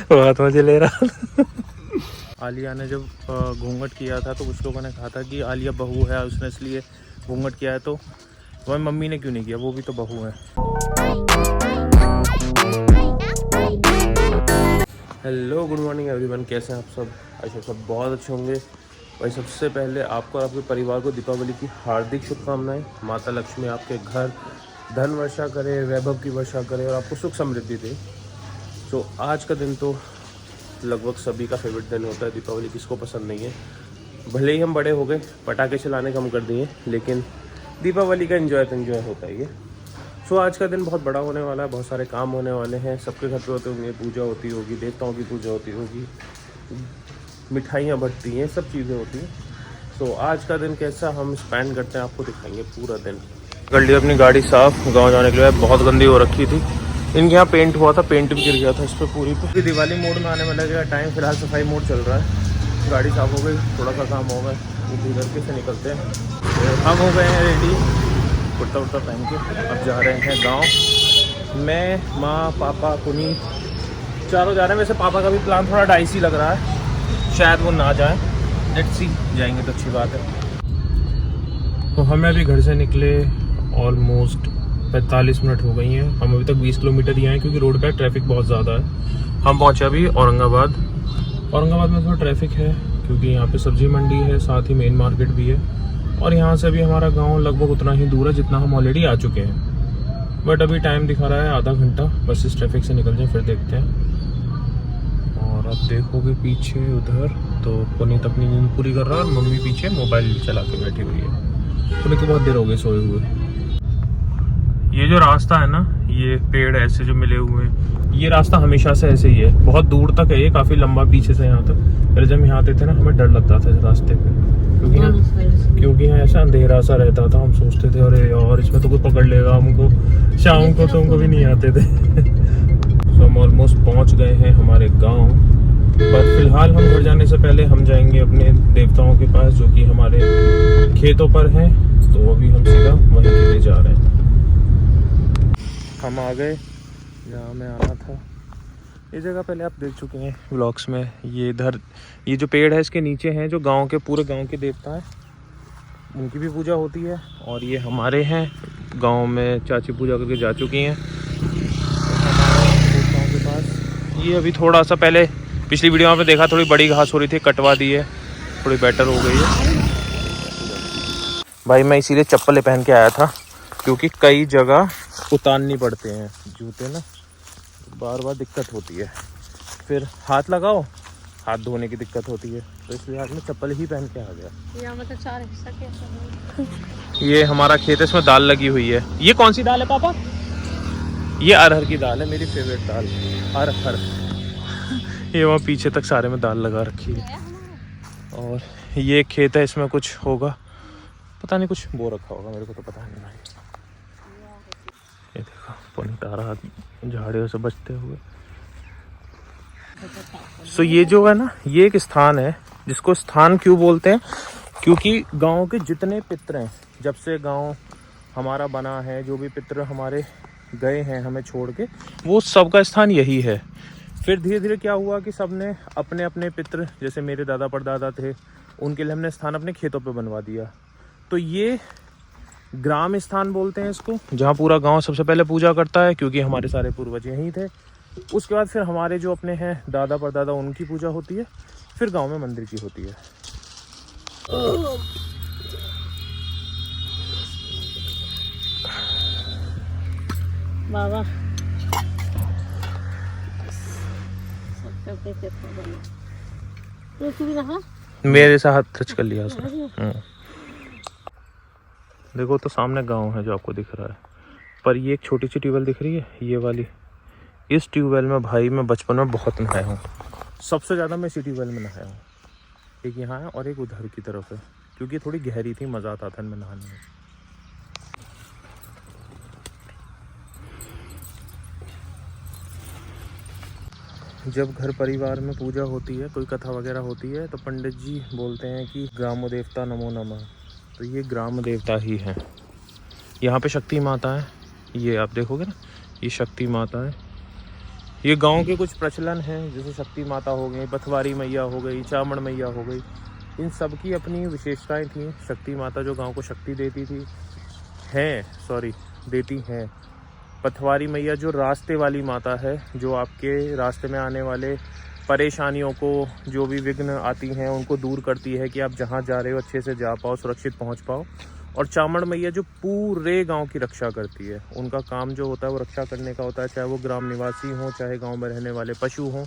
बहुत मजे ले रहा। आलिया ने जब घूंघट किया था तो कुछ लोगों ने कहा था कि आलिया बहू है, उसने इसलिए घूंघट किया है, तो वह मम्मी ने क्यों नहीं किया, वो भी तो बहू है। हेलो, गुड मॉर्निंग एवरीवन, कैसे हैं आप सब? अच्छा, सब बहुत अच्छे होंगे। भाई सबसे पहले आपको और आपके परिवार को दीपावली की हार्दिक शुभकामनाएं। माता लक्ष्मी आपके घर धन वर्षा करे, वैभव की वर्षा करे और आपको सुख समृद्धि दे। तो आज का दिन तो लगभग सभी का फेवरेट दिन होता है। दीपावली किसको पसंद नहीं है? भले ही हम बड़े हो गए, पटाखे चलाने कम कर दिए, लेकिन दीपावली का एंजॉय तो एंजॉय होता ही है। सो आज का दिन बहुत बड़ा होने वाला है, बहुत सारे काम होने वाले हैं, सबके घर पे होते होंगे, पूजा होती होगी, देवताओं की पूजा होती होगी, मिठाइयाँ बढ़ती हैं, सब चीज़ें होती हैं। सो आज का दिन कैसा हम स्पेंड करते हैं आपको दिखाएंगे पूरा दिन। कर लिया अपनी गाड़ी साफ़, गाँव जाने के लिए बहुत गंदी हो रखी थी। इनके यहाँ पेंट हुआ था, पेंट भी गिर गया था इस पर पूरी पे। दिवाली मोड में आने में लगेगा टाइम, फिलहाल सफाई मोड चल रहा है। गाड़ी साफ़ हो गई, थोड़ा सा काम होगा, वो घर के से निकलते हैं। हम हो गए हैं रेडी, कुर्ता उर्ता पहन के अब जा रहे हैं गांव। मैं, माँ, पापा, पुनी चारों जा रहे हैं। वैसे पापा का भी प्लान थोड़ा डाइसी लग रहा है, शायद वो ना जाए, लेट्स सी। जाएंगे तो अच्छी बात है। तो हमें अभी घर से निकले ऑलमोस्ट 45 मिनट हो गई हैं। हम अभी तक 20 किलोमीटर ही आए क्योंकि रोड पे ट्रैफिक बहुत ज़्यादा है। हम पहुँचे अभी औरंगाबाद। औरंगाबाद में थोड़ा ट्रैफिक है क्योंकि यहाँ पे सब्जी मंडी है, साथ ही मेन मार्केट भी है। और यहाँ से अभी हमारा गांव लगभग उतना ही दूर है जितना हम ऑलरेडी आ चुके हैं। बट अभी टाइम दिखा रहा है आधा घंटा, बस इस ट्रैफिक से निकल जाए फिर देखते हैं। और अब देखोगे पीछे उधर तो पुनीत अपनी नींद पूरी कर रहा है और मम्मी पीछे मोबाइल चला के बैठी हुई है। पुनीत को बहुत देर हो गई सोए हुए। ये जो रास्ता है ना, ये पेड़ ऐसे जो मिले हुए हैं, ये रास्ता हमेशा से ऐसे ही है, बहुत दूर तक है ये, काफ़ी लंबा पीछे से यहाँ तक। पहले जब यहाँ आते थे ना, हमें डर लगता था इस रास्ते पे, क्योंकि यहाँ ऐसा अंधेरा सा रहता था। हम सोचते थे अरे यार इसमें तो कोई पकड़ लेगा हमको, शाम को तो हमको भी नहीं आते थे। तो हम ऑलमोस्ट पहुँच गए हैं हमारे गाँव। पर फिलहाल हम घर जाने से पहले हम जाएंगे अपने देवताओं के पास जो कि हमारे खेतों पर हैं। तो अभी हम सीधा वहीं के लिए जा रहे हैं। हम आ गए जहाँ में आना था। ये जगह पहले आप देख चुके हैं व्लॉग्स में। ये इधर ये जो पेड़ है इसके नीचे हैं जो गांव के पूरे गांव के देवता हैं, उनकी भी पूजा होती है। और ये हमारे हैं, गांव में चाची पूजा करके जा चुकी हैं। देवताओं के पास ये अभी थोड़ा सा पहले पिछली वीडियो में आपने देखा, थोड़ी बड़ी घास हो रही थी, कटवा दी है, थोड़ी बेटर हो गई है। भाई मैं इसीलिए चप्पलें पहन के आया था क्योंकि कई जगह उतारनी पड़ते हैं जूते ना, बार बार दिक्कत होती है, फिर हाथ लगाओ, हाथ धोने की दिक्कत होती है, तो इसलिए आज मैं चप्पल ही पहन के आ गया। मतलब 4 हिस्सा कैसा? ये हमारा खेत है, इसमें दाल लगी हुई है। ये कौन सी दाल है पापा? ये अरहर की दाल है, मेरी फेवरेट दाल अरहर। ये वहाँ पीछे तक सारे में दाल लगा रखी है। और ये खेत है, इसमें कुछ होगा, पता नहीं, कुछ बो रखा होगा, मेरे को तो पता नहीं भाई। ये देखो पुनीत आ रहा झाड़ियों से बचते हुए। सो ये जो है ना, ये एक स्थान है जिसको स्थान क्यों बोलते हैं, क्योंकि गांव के जितने पितर हैं, जब से गांव हमारा बना है, जो भी पितर हमारे गए हैं हमें छोड़ के, वो सबका स्थान यही है। फिर धीरे धीरे क्या हुआ कि सबने अपने अपने पितर, जैसे मेरे दादा परदादा थे, उनके लिए हमने स्थान अपने खेतों पे बनवा दिया। तो ये ग्राम स्थान बोलते हैं इसको, जहाँ पूरा गांव सबसे पहले पूजा करता है क्योंकि हमारे सारे पूर्वज यहीं थे। उसके बाद फिर हमारे जो अपने हैं दादा परदादा, उनकी पूजा होती है, फिर गांव में मंदिर की होती है। बाबा मेरे से हाथ टच कर लिया उसने। देखो तो सामने गांव है जो आपको दिख रहा है, पर ये एक छोटी सी ट्यूबवेल दिख रही है, ये वाली। इस ट्यूबवेल में भाई मैं बचपन में बहुत नहाया हूँ, सबसे ज़्यादा मैं इसी ट्यूबवेल में नहाया हूँ। एक यहाँ है और एक उधर की तरफ है, क्योंकि थोड़ी गहरी थी, मज़ा आता था इनमें नहाने में। जब घर परिवार में पूजा होती है, कोई कथा वगैरह होती है, तो पंडित जी बोलते हैं कि ग्राम देवता नमो नमः। तो ये ग्राम देवता ही है। यहाँ पे शक्ति माता है, ये आप देखोगे ना, ये शक्ति माता है। ये गांव के कुछ प्रचलन हैं, जैसे शक्ति माता हो गई, पथवारी मैया हो गई, चामड़ मैया हो गई, इन सब की अपनी विशेषताएं थी। शक्ति माता जो गांव को शक्ति देती थी देती हैं। पथवारी मैया जो रास्ते वाली माता है, जो आपके रास्ते में आने वाले परेशानियों को, जो भी विघ्न आती हैं उनको दूर करती है कि आप जहाँ जा रहे हो अच्छे से जा पाओ, सुरक्षित पहुँच पाओ। और चामड़ मैया जो पूरे गांव की रक्षा करती है। उनका काम जो होता है वो रक्षा करने का होता है, चाहे वो ग्राम निवासी हों, चाहे गांव में रहने वाले पशु हों,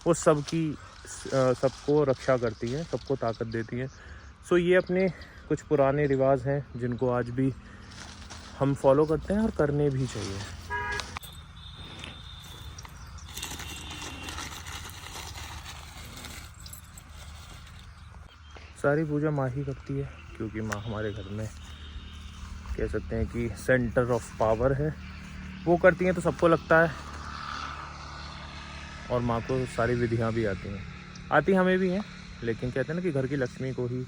वो सबको रक्षा करती हैं, सबको ताकत देती हैं। सो ये अपने कुछ पुराने रिवाज हैं जिनको आज भी हम फॉलो करते हैं और करने भी चाहिए। सारी पूजा माँ ही करती है, क्योंकि माँ हमारे घर में कह सकते हैं कि सेंटर ऑफ पावर है। वो करती हैं तो सबको लगता है, और माँ को सारी विधियाँ भी आती हमें भी हैं, लेकिन कहते हैं ना कि घर की लक्ष्मी को ही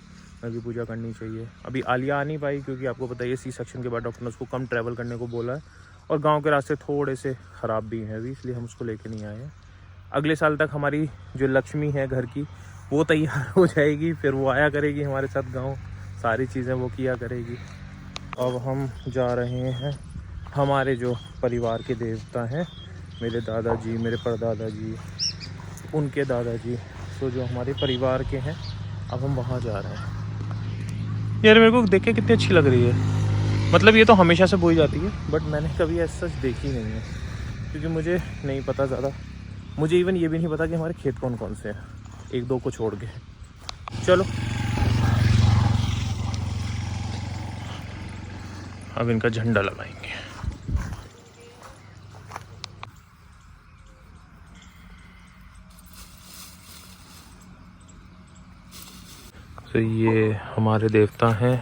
घर की पूजा करनी चाहिए। अभी आलिया आ नहीं पाई, क्योंकि आपको पता है C-सेक्शन के बाद डॉक्टर ने उसको कम ट्रैवल करने को बोला है, और गांव के रास्ते थोड़े से ख़राब भी हैं अभी, इसलिए हम उसको लेके नहीं आए हैं। अगले साल तक हमारी जो लक्ष्मी है घर की, वो तैयार हो जाएगी, फिर वो आया करेगी हमारे साथ गाँव, सारी चीज़ें वो किया करेगी। अब हम जा रहे हैं, हमारे जो परिवार के देवता हैं, मेरे दादाजी, मेरे परदादाजी, उनके दादाजी, तो जो हमारे परिवार के हैं, अब हम वहाँ जा रहे हैं। यार मेरे को देख के कितनी अच्छी लग रही है। मतलब ये तो हमेशा से बोई जाती है, बट मैंने कभी ऐसा सच देखी नहीं है, क्योंकि मुझे नहीं पता ज़्यादा। मुझे इवन ये भी नहीं पता कि हमारे खेत कौन कौन से हैं, 1-2 को छोड़ के। चलो अब इनका झंडा लगाएंगे। तो ये हमारे देवता हैं,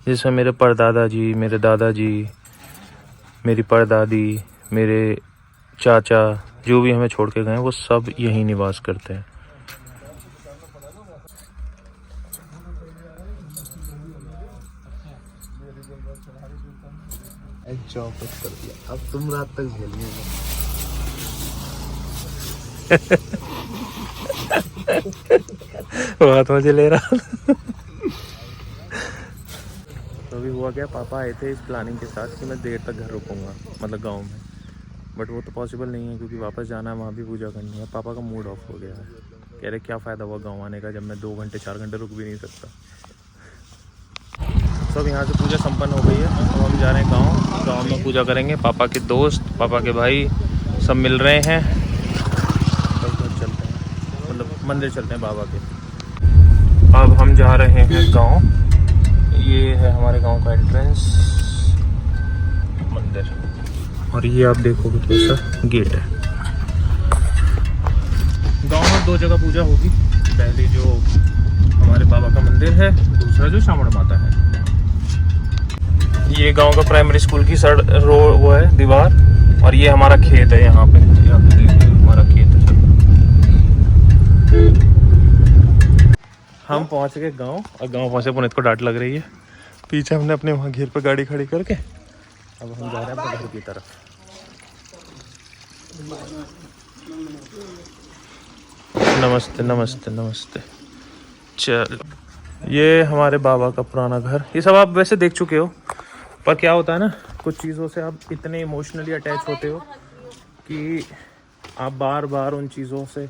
जैसे मेरे परदादाजी, मेरे दादाजी, मेरी परदादी, मेरे चाचा, जो भी हमें छोड़ के गए वो सब यहीं निवास करते हैं। चौपट कर दिया, अब तुम रात तक झेलिए। बात मुझे ले रहा। तो अभी हुआ क्या, पापा आए थे इस प्लानिंग के साथ कि मैं देर तक घर रुकूंगा, मतलब गांव में, बट वो तो पॉसिबल नहीं है, क्योंकि वापस जाना है, वहाँ भी पूजा करनी है। पापा का मूड ऑफ हो गया है, कह रहे क्या फ़ायदा हुआ गाँव आने का जब मैं 2 घंटे 4 घंटे रुक भी नहीं सकता। सब यहाँ से पूजा संपन्न हो गई है, तो हम जा रहे हैं गाँव में पूजा करेंगे। पापा के दोस्त, पापा के भाई सब मिल रहे हैं, चलते हैं, मतलब मंदिर चलते हैं बाबा के। अब हम जा रहे हैं गांव। ये है हमारे गांव का एंट्रेंस मंदिर, और ये आप देखोगे तो ऐसा गेट है। गांव में 2 जगह पूजा होगी, पहले जो हमारे बाबा का मंदिर है, दूसरा जो चामड़ माता है। ये गांव का प्राइमरी स्कूल की वो है दीवार, और ये हमारा खेत है। यहाँ पे हमारा खेत है। हम पहुंच गए गांव, और गांव पहुंचे पुनीत को डांट लग रही है। पीछे हमने अपने वहाँ घेर पे गाड़ी खड़ी करके अब हम जा रहे हैं अपने घर की तरफ। नमस्ते नमस्ते नमस्ते। चल, ये हमारे बाबा का पुराना घर। ये सब आप वैसे देख चुके हो, पर क्या होता है ना, कुछ चीज़ों से आप इतने इमोशनली अटैच होते हो कि आप बार बार उन चीज़ों से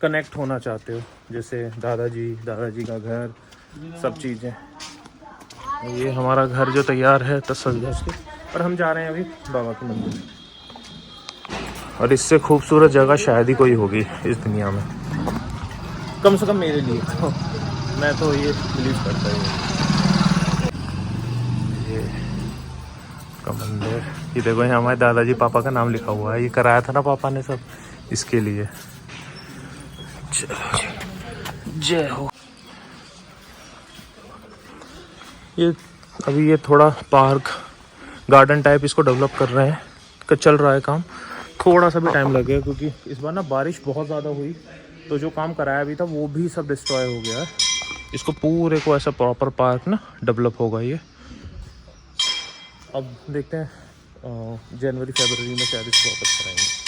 कनेक्ट होना चाहते हो, जैसे दादाजी का घर, सब चीज़ें। ये हमारा घर जो तैयार है तसल्लुस के, पर हम जा रहे हैं अभी बाबा के मंदिर, और इससे खूबसूरत जगह शायद ही कोई होगी इस दुनिया में, कम से कम मेरे लिए तो। मैं तो ये बिलीव करता हूँ। ये का मंदिर, ये देखो, यहाँ हमारे दादाजी पापा का नाम लिखा हुआ है। ये कराया था ना पापा ने सब, इसके लिए। जय हो। ये अभी ये थोड़ा पार्क गार्डन टाइप इसको डेवलप कर रहे हैं, चल रहा है काम। थोड़ा सा भी टाइम लगेगा, क्योंकि इस बार ना बारिश बहुत ज़्यादा हुई, तो जो काम कराया भी था वो भी सब डिस्ट्रॉय हो गया है। इसको पूरे को ऐसा प्रॉपर पार्क ना डेवलप होगा ये। अब देखते हैं जनवरी फरवरी में शायद इसको वापस कराएंगे।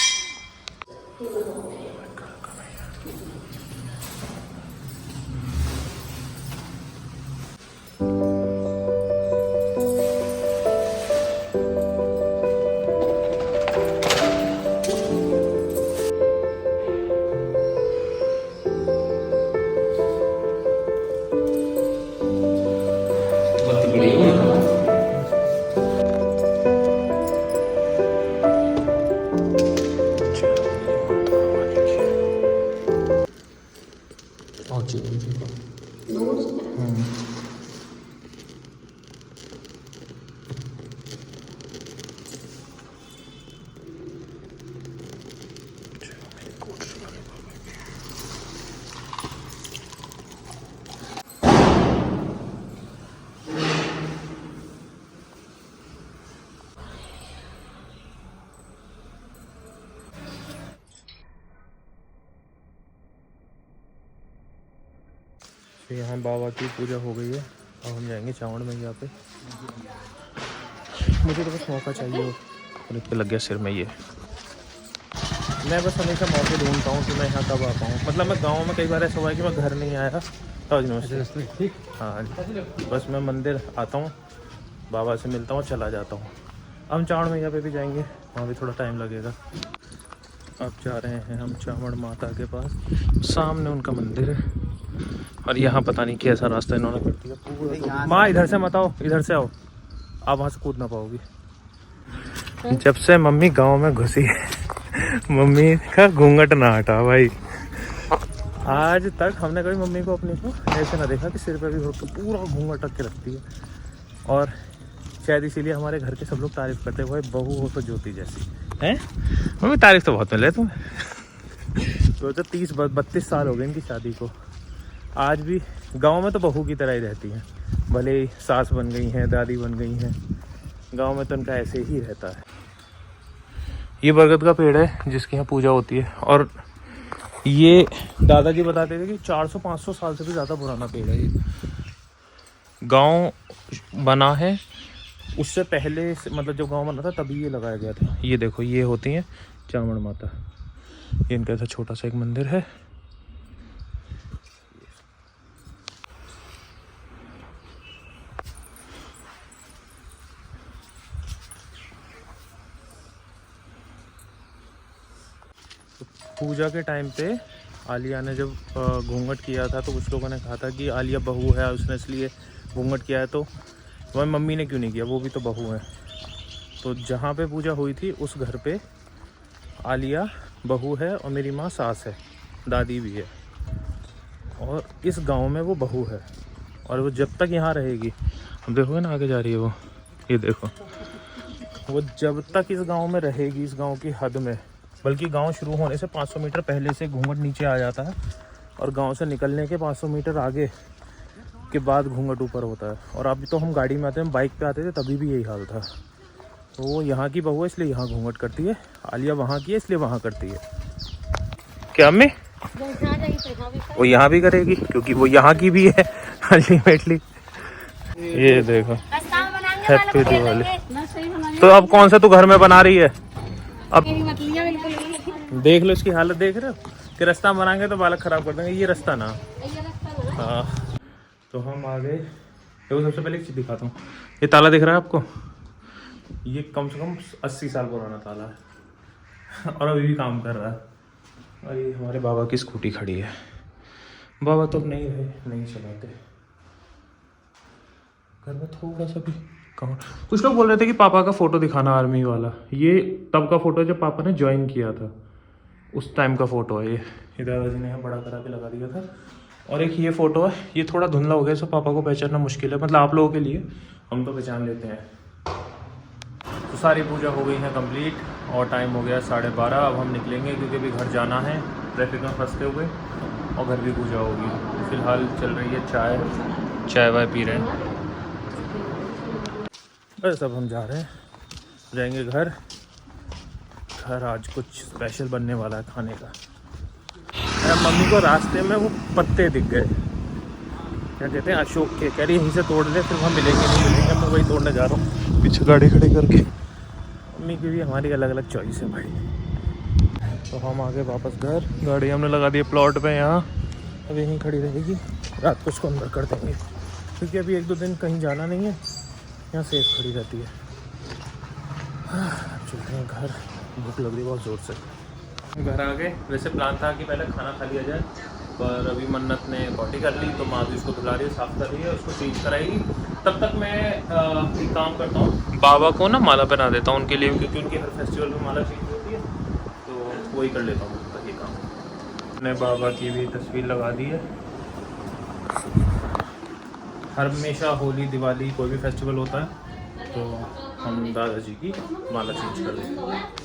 तो यहाँ बाबा की पूजा हो गई है। अब हम जाएंगे चावड़ मैया पे। मुझे तो बस मौका चाहिए और इस पे लग गया सिर में ये। मैं बस हमेशा मौके ढूंढता हूँ कि मैं यहाँ कब आ पाऊँ। मतलब मैं गांव में कई बार ऐसा हुआ है कि मैं घर नहीं आया। ठीक, हाँ बस मैं मंदिर आता हूँ, बाबा से मिलता हूँ, चला जाता हूँ। हम चावड़ मैया पे भी जाएंगे, वहाँ भी थोड़ा टाइम लगेगा। अब जा रहे हैं हम चावड़ माता के पास, सामने उनका मंदिर है। और यहाँ पता नहीं कैसा रास्ता इन्होंने कर दिया पूरा। माँ इधर से मत आओ, इधर से आओ, आप वहाँ से कूद ना पाओगी। जब से मम्मी गांव में घुसी मम्मी का घूंघट ना हटा भाई। आज तक हमने कभी मम्मी को अपने को ऐसे ना देखा कि सिर पे भी पूरा घूंघट रख के रखती है। और शायद इसीलिए हमारे घर के सब लोग तारीफ करते हैं, भाई बहू हो तो ज्योति जैसी है। मम्मी तारीफ तो बहुत मिले तुम्हें। तो 30-32 साल हो गए इनकी शादी को। आज भी गांव में तो बहू की तरह ही रहती हैं, भले ही सास बन गई हैं, दादी बन गई हैं, गांव में तो उनका ऐसे ही रहता है। ये बरगद का पेड़ है जिसकी यहाँ पूजा होती है। और ये दादाजी बताते थे कि 400-500 साल से भी ज़्यादा पुराना पेड़ है। ये गांव बना है उससे पहले से, मतलब जब गांव बना था तभी ये लगाया गया था। ये देखो, ये होती हैं चावड़ माता। ये इनका ऐसा छोटा सा एक मंदिर है। पूजा के टाइम पे आलिया ने जब घूंघट किया था तो कुछ लोगों ने कहा था कि आलिया बहू है, उसने इसलिए घूंघट किया है। तो वह मम्मी ने क्यों नहीं किया, वो भी तो बहू है। तो जहाँ पे पूजा हुई थी उस घर पे आलिया बहू है और मेरी माँ सास है, दादी भी है। और इस गांव में वो बहू है और वो जब तक यहाँ रहेगी, हम देखोगे ना आगे जा रही है वो, ये देखो, वो जब तक इस गाँव में रहेगी, इस गाँव की हद में, बल्कि गांव शुरू होने से 500 मीटर पहले से घूंघट नीचे आ जाता है और गांव से निकलने के 500 मीटर आगे के बाद घूंघट ऊपर होता है। और अभी तो हम गाड़ी में आते हैं, बाइक पे आते थे, तभी भी यही हाल था। तो वो यहाँ की बहू है इसलिए यहाँ घूंघट करती है, आलिया वहाँ की है इसलिए वहाँ करती है। क्या अम्मी? वो यहाँ भी करेगी क्योंकि वो यहाँ की भी है अल्टीमेटली। ये देखो, हैप्पी दिवाली। तो अब कौन सा तू घर में बना रही है? अब देख लो इसकी हालत, देख रहे हो कि रास्ता बनाएंगे तो बालक खराब कर देंगे। ये रास्ता ना, हाँ। तो हम आ गए। देखो सबसे पहले एक चीज़ दिखाता हूँ, ये ताला दिख रहा है आपको? ये कम से कम 80 साल पुराना ताला है और अभी भी काम कर रहा है। और ये हमारे बाबा की स्कूटी खड़ी है। बाबा तो अब नहीं रहे, नहीं चलाते। घर में थोड़ा सा भी कुछ लोग बोल रहे थे कि पापा का फ़ोटो दिखाना आर्मी वाला। ये तब का फ़ोटो जब पापा ने ज्वाइन किया था, उस टाइम का फ़ोटो है। ये दादाजी ने यहाँ बड़ा करा के लगा दिया था। और एक ये फ़ोटो है, ये थोड़ा धुंधला हो गया, सो पापा को पहचानना मुश्किल है। मतलब आप लोगों के लिए, हम तो पहचान लेते हैं। तो सारी पूजा हो गई है कंप्लीट और टाइम हो गया 12:30। अब हम निकलेंगे क्योंकि अभी घर जाना है, ट्रैफिक में फंसते हुए, और घर भी पूजा होगी। फ़िलहाल चल रही है चाय वाय पी रहे हैं। बस अब हम जा रहे हैं, जाएंगे घर। आज कुछ स्पेशल बनने वाला है खाने का। मम्मी को रास्ते में वो पत्ते दिख गए, क्या कहते हैं, अशोक के। कह रही यहीं से तोड़ ले, फिर वहाँ मिलेंगे नहीं मिलेंगे। मैं वही तोड़ने जा रहा हूँ, पीछे गाड़ी खड़ी करके। अपनी की भी हमारी अलग अलग चॉइस है भाई। तो हम आ गए वापस घर, गाड़ी हमने लगा दी है प्लॉट पे यहाँ, अब यहीं खड़ी रहेगी, रात को उसको अंदर कर देंगे क्योंकि अभी 1-2 दिन कहीं जाना नहीं है, यहाँ सेफ खड़ी रहती है। चलते हैं घर, भूख लग रही है बहुत ज़ोर से। घर आ गए, वैसे प्लान था कि पहले खाना खा लिया जाए, पर अभी मन्नत ने पॉटी कर ली तो माँ भी उसको धुला रही है, साफ़ कर रही है, उसको चेंज कराएगी। तब तक मैं एक काम करता हूँ, बाबा को ना माला पहना देता हूँ उनके लिए, क्योंकि उनकी हर फेस्टिवल में माला चेंज होती है, तो वही कर लेता हूँ तब तक ये काम। मैंने बाबा की भी तस्वीर लगा दी है। हमेशा होली, दिवाली, कोई भी फेस्टिवल होता है तो हम दादाजी की माला चेंज कर देते हैं।